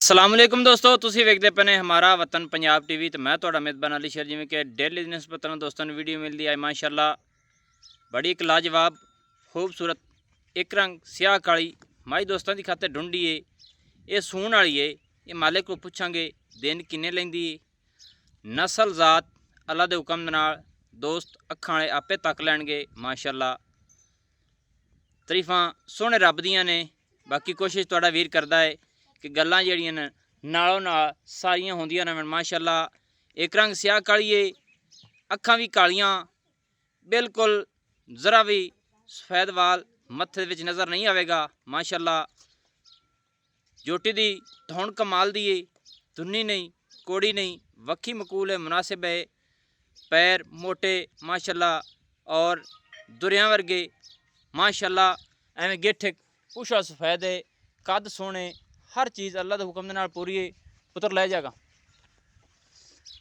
असलामुअलैकुम दोस्तों, तुसीं वेखदे पे ने हमारा वतन पंजाब टीवी। तो मैं तुहाडा मेज़बान अली शेर। जिवें कि डेली दी निस्बत नाल दोस्तों नूं वीडियो मिलदी है माशाअल्लाह बड़ी एक लाजवाब खूबसूरत एक रंग स्याह काली माई दोस्तों की खातर ढूंढी है। ये सूण वाली है। ये मालिक को पुछांगे दिन किन्ने लैंदी है, नस्ल जात अल्लाह दे हुक्म नाल दोस्त अखां वाले आपे तक लैणगे। माशाअल्लाह तरीफां सोहणे रब दियां ने। बाकी कोशिश तुहाडा वीर करदा है कि गल्लां जिहड़ियां ने नालों नाल सारियां होंदियां रहन। माशाअल्लाह एक रंग स्याह काली है, अखां भी कालियां, बिल्कुल जरा भी सफेद वाल मत्थे विच नज़र नहीं आवेगा। माशाअल्लाह जोटी दी धौण कमाल दी है, धुन्नी नहीं कोड़ी नहीं, वक्खी मकूल है, मुनासिब है, पैर मोटे माशाअल्लाह और दुरियां वर्गे माशाअल्लाह एवें गिठ पूछा सफेद है, कद सोहने, हर चीज़ अल्लाह के हुक्म दे नाल पूरी है। पुत्र लै जाएगा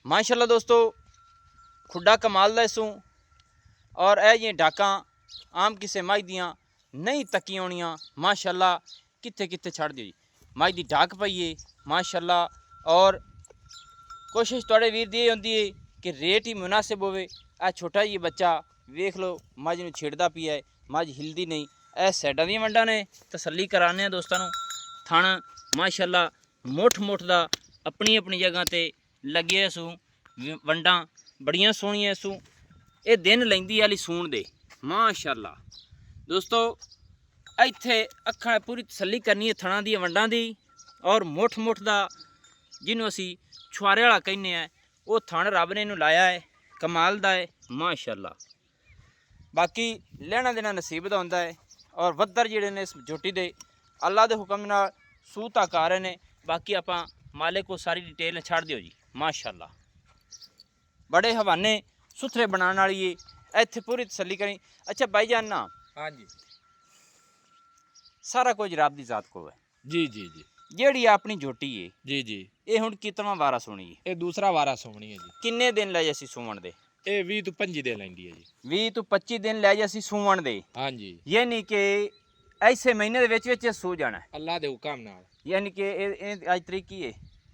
माशाअल्लाह। दोस्तों खुड्डा कमाल दा इसू और ए जी डाकां आम किसे माई दियां नहीं तकी होनियां। माशाअल्लाह कित्थे कित्थे छड़ दिओ जी, माई दी डाक पई है माशाअल्लाह। और कोशिश तुहाडे वीर दी होंदी है कि रेट ही मुनासिब होवे। आ छोटा जी बच्चा वेख लो मझ नूं छेड़दा पिया है, मझ हिलदी नहीं। ए सैडां दी वंडां ने, तसल्ली कराने दोस्तां नूं। थण माशाअल्लाह मुठ मुठ दा अपनी अपनी जगह ते लगे सू, वंडां बड़ियां सोहणियां सू। ये दिन लैंदी आली सूण दे माशाअल्लाह। दोस्तों इत्थे अखां पूरी तसल्ली करनी है थणां दी वंडां दी। और मुठ मुठ दा जिन्हों असी छुआरे वाला कहने हैं, वो थण रब ने इनू लाया है, कमाल दा है माशाअल्लाह। बाकी लैना देना नसीब दा हुंदा है। और वद्दर जिहड़े ने इस झोटी दे अल्लाह दे हुक्म नाल सूता कर रहे ने। बाकी आपां मालिक को सारी डिटेल छड़ दिओ जी माशाअल्लाह। बड़े हवाने सुथरे बनाने वाली है, इत्थे पूरी तसल्ली करी। अच्छा भाई जान ना, हाँ जी सारा कुछ रब दी जात को है जी जी जी जेड़ी अपनी झोटी है। जी जी ये हुण कितवां वारा सोनी है, ये दूसरा वारा सोमनी है जी। किन्ने दिन लै जासी सूवण दे? ये 20 ਤੋਂ 25 दिन लैंदी है जी। 20 ਤੋਂ 25 दिन लै जासी सूवण दे। हाँ जी यानी कि ऐसे महीने दे विच सू जाना है। अल्लाह दे हुक्म नाल। यानी कि आज तरीक की है?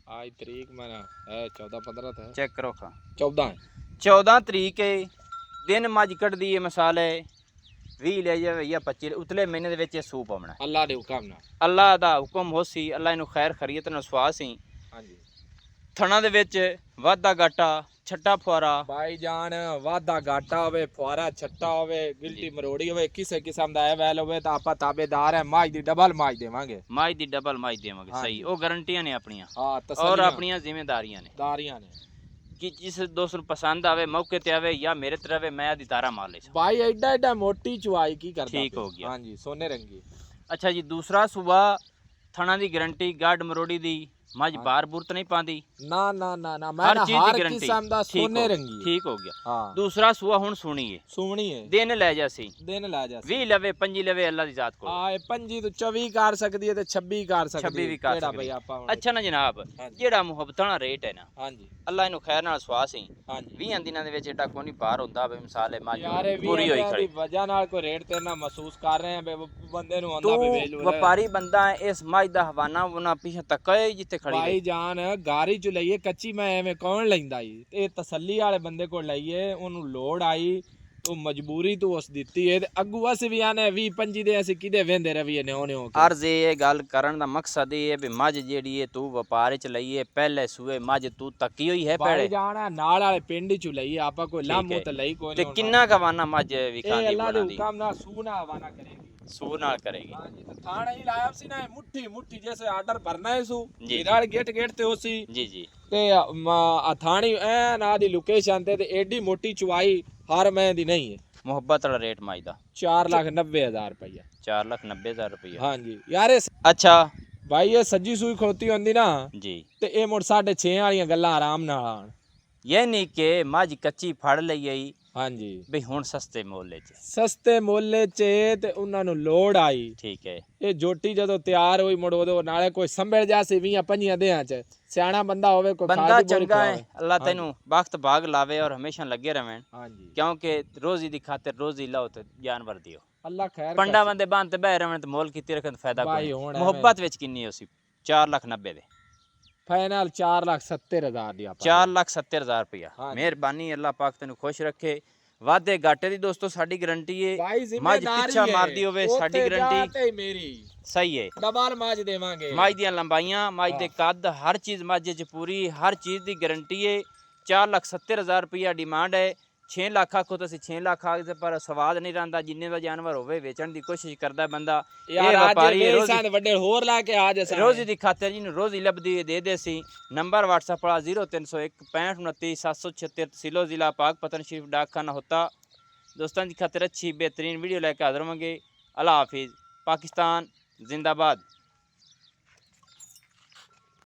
आज तरीक मना है 14-15 था। चेक करो खा 14 तरीक है। दिन मझ कढ़दी है मिसाल है 20 ले जाए या 25 उतले महीने दे विच सू पावना। अल्लाह दे हुक्म नाल। अल्लाह दा हुक्म होसी, अल्लाह इनू खैर खरीयत नाल सुआ सी। हाँ जी थणा दे विच वाधा घाटा छट्टा फुआरा भाई जान वादा घाटा होवे, फुआरा छट्टा होवे, गिल्टी मरोड़ी होवे, किसे किस्म दा वैल होवे तो आपां ताबेदार है। माज दी डबल माज देवांगे, माई दी डबल माई देवांगे। हाँ सही, जी। वो गारंटियां ने अपनियां हाँ और तसल्लियां अपनियां जिम्मेदारियां ने दारियां ने। कि जिस दोस्त नूं पसंद आवे मौके ते आवे या मेरे तरह आवे, मैं दी तारा मार ले। भाई एडा एडा मोटी चुआई की करदा ठीक पिया। हो गया। हाँ जी सोने रंगी। अच्छा जी, दूसरा सुबह थणा दी गारंटी गाड मरोड़ी दी मझ हाँ। बार बूर तो नहीं पांदी? ना ना ना ना मैं हर ना चीज दी हर गारंटी किस्म दा ठीक सोने हो रंगी है। ठीक हो गया। हाँ दूसरा सुआ हुण सुनी है, सुमनी है। दिन लै जासी दिन ला जा 20 लवे 25 लवे अल्लाह दी जात को। आए 25 तो 24 कर सकदी है ते 26 कर सकदी 26 है। भी कर केड़ा सकदी भाई है। आपा अच्छा ना जनाब, हाँ जी। जेड़ा मुहब्बतां दा रेट है ना, हाँ जी अल्लाह इनू खैर नाल सुआ सी। हाँ जी 20 दिनां दे विच एडा कोई पार हुंदा वे मिसाल है मझ यार भी पूरी होई दी खड़ी। वजह नाल कोई रेट ते ना महसूस कर रहे हैं बे बंदे नु तू आंदा बे वेल व्यापारी बंदा है, इस मझ दा हवाना वना पीछे तके जिथे खड़ी भाई रही। जान गाड़ी च लईए कच्ची मैं एवें कौन लैंदा ई ते तसल्ली वाले बंदे को लईए ओनू लोड आई तो मजबूरी तो उस दित्ती है ते अग्गू अस भी आने 20-25 दे अस किदे वेंदे रवीए ने ओने हो के। अर्ज ये गल करन दा मकसद ये है भी मझ जेड़ी है तू व्यापार च लईए पहले सूए मझ तू तकी होई है भाई पहले जान नाल वाले पिंड च लईए आपा कोई ठीक लामो है। ते लई कोई ते नहीं। किन्ना का वाना मझ ए विखांदी अल्लाह दे बनांदी हुक्म नाल सूना हवाना करेगी। सू नाल करेगी? हाँ जी तो थाना ही लाया सी ना मुट्ठी मुट्ठी जैसे ऑर्डर भरना है सू जी। इधर गेट गेट ते होसी जी जी ते थानी ए ना दी लोकेशन ते एडी मोटी चुआई हर मैं दी नहीं है। मुहब्बत वाला रेट मझ दा 4,90,000 रुपया। 4,90,000 रुपया। हाँ जी यार अच्छा भाई ये सज्जी सूई खोती होंदी ना जी, ते ए मुड़ 6.5 वालियां गल्लां आराम नाल आण। यानी कि मझ कच्ची फड़ लई आई हाँ जी भी हुण सस्ते मोले च। सस्ते मोले च ते उन्हां नु लोड आई। ठीक है। ਇਹ ਜੋਟੀ ਜਦੋਂ ਤਿਆਰ ਹੋਈ ਮੁੜ ਉਹਦੇ ਨਾਲੇ ਕੋਈ ਸੰਭਲ ਜਾਸੀ 20-25 ਦਿਆਂ ਚ ਸਿਆਣਾ ਬੰਦਾ ਹੋਵੇ ਕੋਈ बंदा ਖਾਦੀ ਬੋਰੀ चंगा है, ਖਵਾਵੇ। अल्लाह हाँ तेनू बख्त भाग लावे और हमेशा लगे रहें, ਹਾਂਜੀ क्योंकि रोजी दी खातिर रोजी लाओ तो जानवर दियो। ਅੱਲਾ ਖੈਰ पंडा बंदे बांध ते बह रहें तो मोल कीती रखन तो फायदा भाई कोई हुण नहीं। मुहब्बत विच किन्नी होसी? 4,90,000 दे फाइनल 4,70,000 दी आपा 4,70,000 रुपया। हाँ जी। ਮਿਹਰਬਾਨੀ ਅੱਲਾਹ ਪਾਕ ਤੈਨੂੰ ਖੁਸ਼ ਰੱਖੇ। ਵਾਧੇ ਘਾਟੇ ਦੀ ਦੋਸਤੋ ਸਾਡੀ ਗਾਰੰਟੀ ਹੈ। भाई ਮੱਝ जिम्मेदारी ਪਿੱਛਾ है ਮਾਰਦੀ ਹੋਵੇ ਸਾਡੀ ਉੱਥੇ ਗਾਰੰਟੀ ਜਾ ਤੇ ਮੇਰੀ ਸਹੀ ਹੈ। ਡਬਲ ਮਾਜ ਦੇਵਾਂਗੇ। ਮੱਝ ਦੀਆਂ ਲੰਬਾਈਆਂ, ਮੱਝ ਦੇ ਕੱਦ, ਹਰ ਚੀਜ਼ ਮੱਝ 'ਚ ਪੂਰੀ, ਹਰ ਚੀਜ਼ ਦੀ ਗਾਰੰਟੀ ਹੈ। 4,70,000 ਰੁਪਇਆ ਡਿਮਾਂਡ ਹੈ। 6 ਲੱਖ ਆਖੋ ਤਾਂ ਅਸੀਂ 6 ਲੱਖ ਆਖਦੇ, ਪਰ ਸਵਾਦ ਨਹੀਂ ਰਹਿੰਦਾ। ਜਿੰਨੇ ਦਾ ਜਾਨਵਰ ਹੋਵੇ ਵੇਚਣ ਦੀ ਕੋਸ਼ਿਸ਼ ਕਰਦਾ ਬੰਦਾ। ਯਾਰ ਇਹ ਅੱਜ ਵਪਾਰੀ ਹੈ, ਵੇਸਾਂ ਦੇ ਵੱਡੇ ਹੋਰ ਲਾ ਕੇ ਆ ਜਾ ਰੋਜ਼ੀ ਦੀ ਖਾਤਰ ਜਿਹਨੂੰ ਰੋਜ਼ੀ ਲੱਭਦੀ ਹੈ ਦੇ ਸੀ। ਨੰਬਰ WhatsApp ਵਾਲਾ 0301 65 29 776, तहसीलो ज़िला पाक पतन शरीफ डाकखाना होता। दोस्तों की खातिर अच्छी बेहतरीन वीडियो लेकर हाजिर होंगे। अल्लाह हाफिज़। पाकिस्तान जिंदाबाद।